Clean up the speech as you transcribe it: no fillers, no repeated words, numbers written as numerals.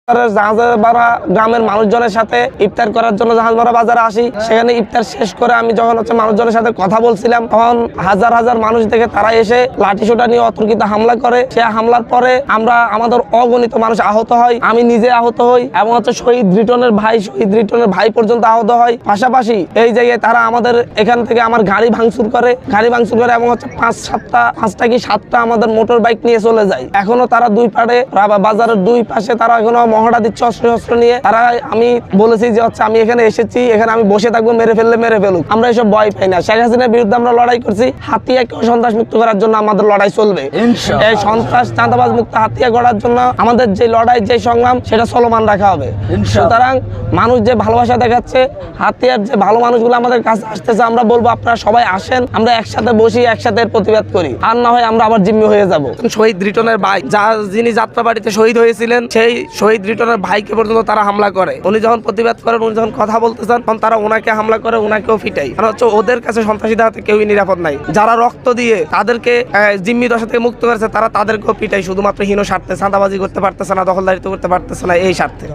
গ্রামের মানুষজনের সাথে ইফতার করার জন্য জাহাজমারা বাজারে আসি। সেখানে ইফতার শেষ করে আমি যখন মানুষজনের সাথে কথা বলছিলাম, তখন হাজার হাজার মানুষ দেখে তারা এসে লাঠিসোঁটা নিয়ে অতর্কিত হামলা করে। সে হামলার পরে আমাদের অগণিত মানুষ আহত হয়, আমি নিজে আহত হই এবং শহীদ রিটনের ভাই পর্যন্ত আহত হয়। পাশাপাশি এই জায়গায় তারা আমাদের এখান থেকে আমার গাড়ি ভাঙচুর করে এবং পাঁচটা কি সাতটা আমাদের মোটর বাইক নিয়ে চলে যায়। এখনো তারা দুই পাড়ে বাজারের দুই পাশে তারা এখনো মহড়া দিচ্ছে অস্ত্র নিয়ে। তারা আমি বলেছি যে আমি এখানে এসেছি, এখানে আমি বসে থাকবো, মেরে ফেলুক। আমরা এসব ভয় পাই না। শেখ হাসিনার বিরুদ্ধে আমরা লড়াই করছি, হাতিয়াকে সন্ত্রাস মুক্ত করার জন্য আমাদের লড়াই চলবে। এই সন্ত্রাস চাঁদাবাজ মুক্ত হাতিয়া গড়ার জন্য আমাদের যে লড়াই, যে সংগ্রাম, সেটা চলমান রাখা হবে। সুতরাং মানুষ যে ভালোবাসা দেখাচ্ছে, হাতিয়ার যে ভালো মানুষগুলো আমাদের কাছে আসতেছে, আমরা বলবো আপনারা সবাই আসেন, আমরা একসাথে বসি, একসাথে প্রতিবাদ করি। আর না হয় আমরা আবার জিম্মি হয়ে যাব। শহীদ রিটনের ভাই, যিনি যাত্রাবাড়িতে শহীদ হয়েছিলেন, সেই শহীদ রিটনের ভাইকে পর্যন্ত তারা হামলা করে। উনি যখন প্রতিবাদ করেন, উনি যখন কথা বলতে চান, তখন তারা ওনাকে হামলা করে, ওনাকেও ফিটাই। কারণ ওদের কাছে সন্ত্রাসীদের হাতে কেউই নিরাপদ নাই। যারা রক্ত দিয়ে তাদেরকে জিম্মি দশা থেকে মুক্ত করেছে, তারা তাদেরকেও পিটাই, শুধুমাত্র হীন স্বার্থে। চাঁদাবাজি করতে পারতেছে না, দখলদারিত্ব করতে পারতেছে না, এই স্বার্থে।